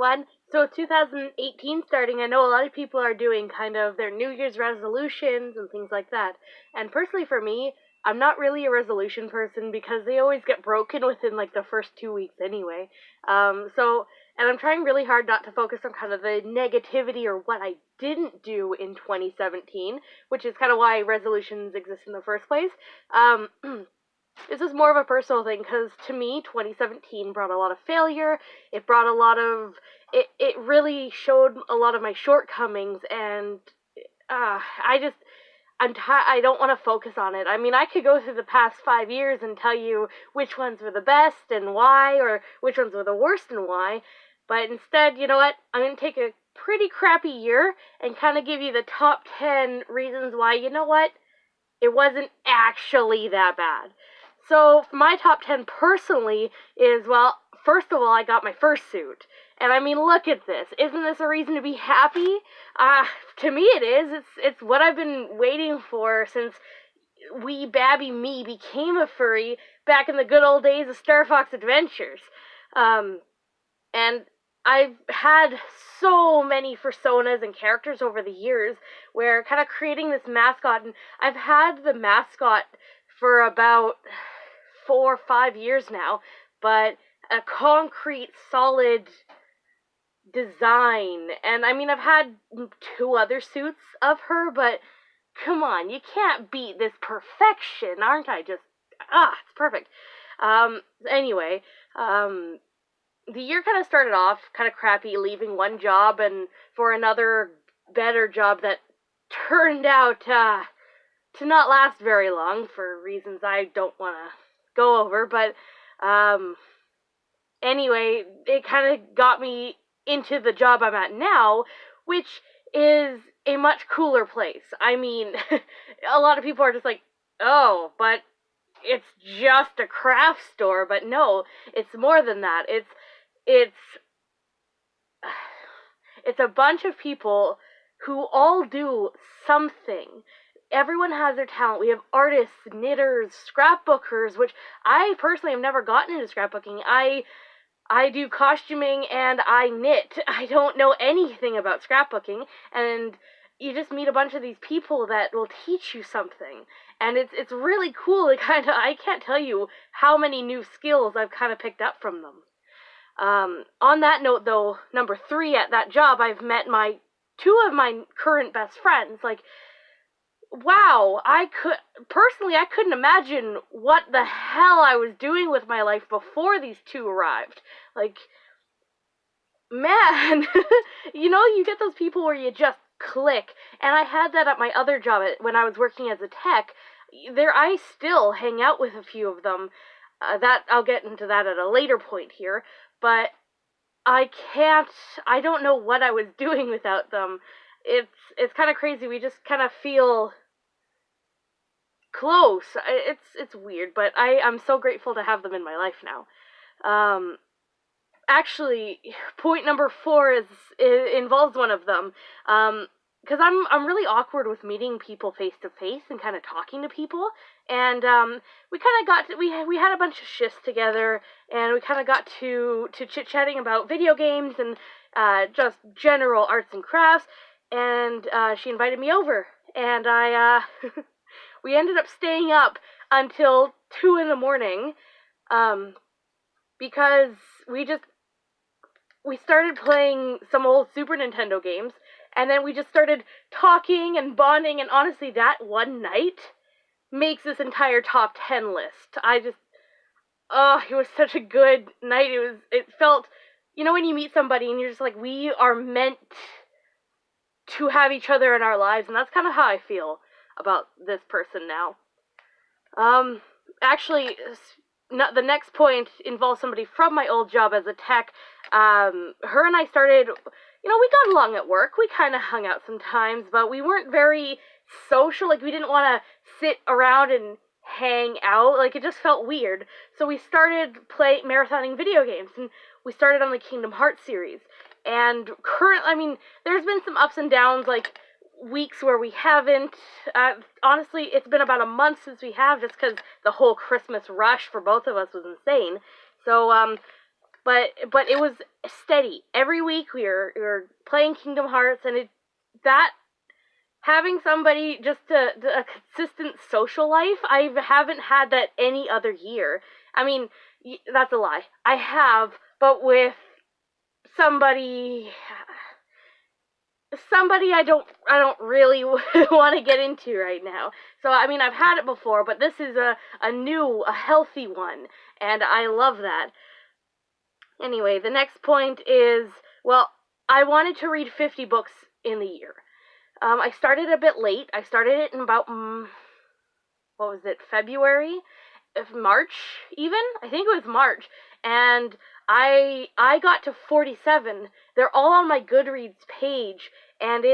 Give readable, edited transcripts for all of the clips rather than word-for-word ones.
everyone. So 2018 starting, I know a lot of people are doing kind of their New Year's resolutions and things like that. And personally for me, I'm not really a resolution person because they always get broken within like the first 2 weeks anyway. And I'm trying really hard not to focus on kind of the negativity or what I didn't do in 2017, which is kind of why resolutions exist in the first place. This is more of a personal thing, because to me, 2017 brought a lot of failure. It brought a lot of... It really showed a lot of my shortcomings, and I don't want to focus on it. I mean, I could go through the past 5 years and tell you which ones were the best and why, or which ones were the worst and why, but instead, you know what? I'm going to take a pretty crappy year and kind of give you the top 10 reasons why, you know what? It wasn't actually that bad. So, my top 10 personally is, well, first of all, I got my first suit. And I mean, look at this. Isn't this a reason to be happy? To me it is. It's what I've been waiting for since wee babby me became a furry back in the good old days of Star Fox Adventures. And I've had so many personas and characters over the years where kind of creating this mascot, and I've had the mascot for about 4 or 5 years now, but a concrete, solid design. And I mean, I've had 2 other suits of her, but come on, you can't beat this perfection, aren't I? Just, it's perfect. Anyway, the year kind of started off kind of crappy, leaving one job and for another better job that turned out to not last very long for reasons I don't want to go over, but anyway, it kind of got me into the job I'm at now, which is a much cooler place. I mean, a lot of people are just like, oh, but it's just a craft store, but no, it's more than that. It's a bunch of people who all do something. Everyone has their talent. We have artists, knitters, scrapbookers, which I personally have never gotten into scrapbooking. I do costuming and I knit. I don't know anything about scrapbooking, and you just meet a bunch of these people that will teach you something. And it's really cool. I can't tell you how many new skills I've kind of picked up from them. On that note, though, number 3 at that job, I've met 2 of my current best friends. Like, wow, I couldn't imagine what the hell I was doing with my life before these 2 arrived. Like, man, you know, you get those people where you just click, and I had that at my other job when I was working as a tech. I still hang out with a few of them. I'll get into that at a later point here, but I don't know what I was doing without them. It's kind of crazy. We just kind of feel close. It's weird, but I'm so grateful to have them in my life now. Actually, point number 4 involves one of them. Because I'm really awkward with meeting people face to face and kind of talking to people. And we kind of we had a bunch of shifts together, and we kind of got to chit-chatting about video games and just general arts and crafts. And she invited me over, and we ended up staying up until 2 in the morning, because we started playing some old Super Nintendo games, and then we just started talking and bonding, and honestly, that one night makes this entire top 10 list. It was such a good night. It felt, you know, when you meet somebody and you're just like, we are meant to have each other in our lives, and that's kind of how I feel about this person now. Actually, the next point involves somebody from my old job as a tech. Her and I started, you know, we got along at work. We kind of hung out sometimes, but we weren't very social. Like, we didn't want to sit around and hang out. Like, it just felt weird. So we started marathoning video games, and we started on the Kingdom Hearts series. And there's been some ups and downs, like weeks where we haven't. Honestly, it's been about a month since we have, just because the whole Christmas rush for both of us was insane. So, but it was steady. Every week we were playing Kingdom Hearts, and having somebody just a consistent social life, I haven't had that any other year. I mean, that's a lie. I have, but with somebody I don't really want to get into right now. So, I mean, I've had it before, but this is a healthy one, and I love that. Anyway, the next point is, well, I wanted to read 50 books in the year. I started a bit late. I started it in about, February? March, even? I think it was March. And I got to 47. They're all on my Goodreads page, and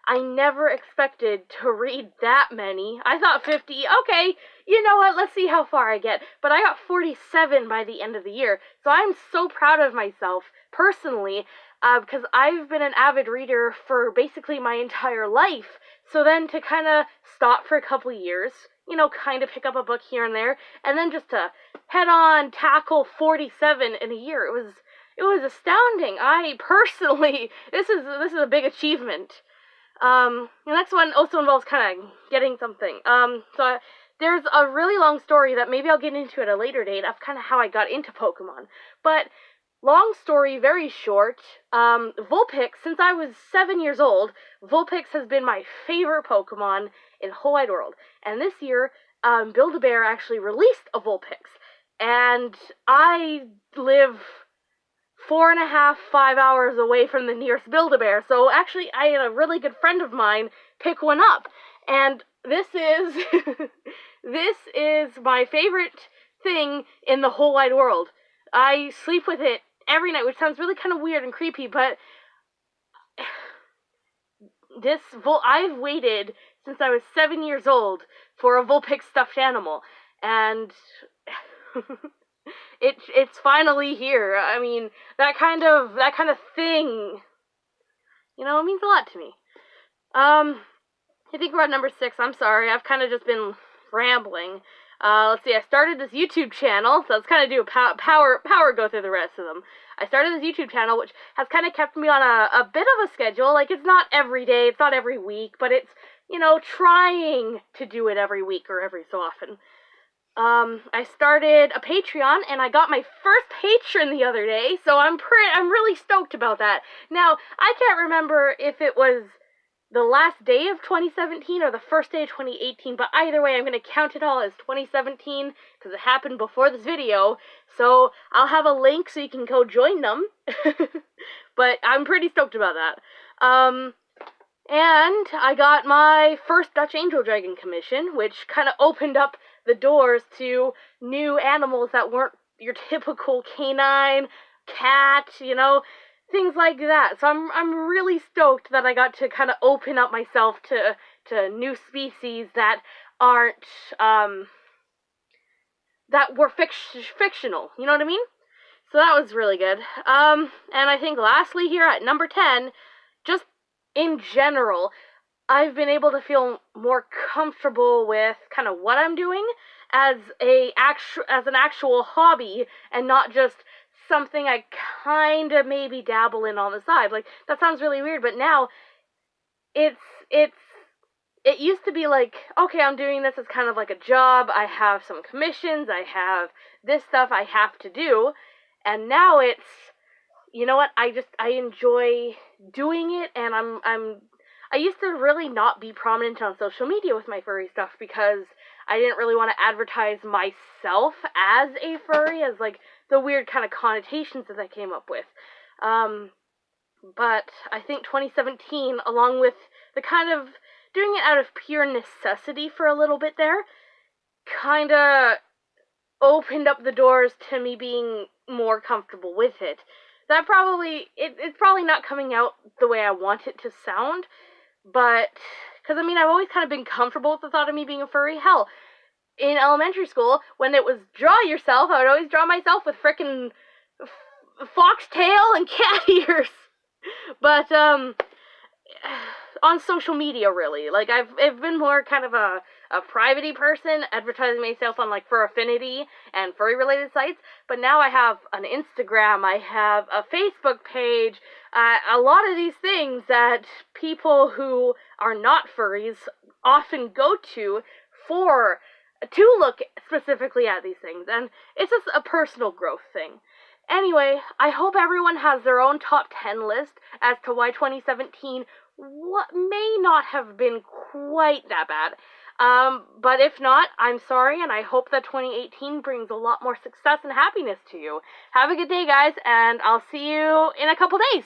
I never expected to read that many. I thought 50, okay, you know what, let's see how far I get. But I got 47 by the end of the year, so I'm so proud of myself, personally, because I've been an avid reader for basically my entire life. So then to kind of stop for a couple of years, kind of pick up a book here and there, and then just to head on tackle 47 in a year, it was astounding. I personally, this is a big achievement. The next one also involves kind of getting something. There's a really long story that maybe I'll get into at a later date of kind of how I got into Pokemon. But long story, very short, Vulpix, since I was 7 years old, Vulpix has been my favorite Pokemon in the whole wide world. And this year, Build-A-Bear actually released a Vulpix. And I live 4.5, 5 hours away from the nearest Build-A-Bear. So actually, I had a really good friend of mine pick one up. And this is, this is my favorite thing in the whole wide world. I sleep with it every night, which sounds really kind of weird and creepy, but I've waited since I was 7 years old for a Vulpix stuffed animal, and it's finally here. I mean, that kind of thing, it means a lot to me. I think we're at number 6. I'm sorry, I've kind of just been rambling. Let's see, I started this YouTube channel, so let's kind of do a power go through the rest of them. I started this YouTube channel, which has kind of kept me on a bit of a schedule. Like, it's not every day, it's not every week, but it's, trying to do it every week or every so often. I started a Patreon, and I got my first patron the other day, so I'm really stoked about that. Now, I can't remember if it was the last day of 2017 or the first day of 2018, but either way, I'm going to count it all as 2017, because it happened before this video, so I'll have a link so you can go join them, but I'm pretty stoked about that. And I got my first Dutch Angel Dragon commission, which kind of opened up the doors to new animals that weren't your typical canine, cat, things like that. So I'm really stoked that I got to kind of open up myself to new species that aren't, that were fictional, you know what I mean? So that was really good. And I think lastly here at number 10, just in general, I've been able to feel more comfortable with kind of what I'm doing as an actual hobby, and not just something I kind of maybe dabble in on the side. Like, that sounds really weird, but now it used to be like, okay, I'm doing this as kind of like a job. I have some commissions. I have this stuff I have to do. And now it's, you know what? I enjoy doing it, and I used to really not be prominent on social media with my furry stuff because I didn't really want to advertise myself as a furry, as like the weird kind of connotations that I came up with. But I think 2017, along with the kind of doing it out of pure necessity for a little bit there, kind of opened up the doors to me being more comfortable with it. That it's probably not coming out the way I want it to sound, but, because I've always kind of been comfortable with the thought of me being a furry. Hell, in elementary school, when it was draw yourself, I would always draw myself with frickin' foxtail and cat ears. But, on social media, really. Like, I've been more kind of a private-y person, advertising myself on, like, Fur Affinity and furry-related sites, but now I have an Instagram, I have a Facebook page, a lot of these things that people who are not furries often go to look specifically at these things, and it's just a personal growth thing. Anyway, I hope everyone has their own top 10 list as to why 2017 may not have been quite that bad. But if not, I'm sorry, and I hope that 2018 brings a lot more success and happiness to you. Have a good day, guys, and I'll see you in a couple days.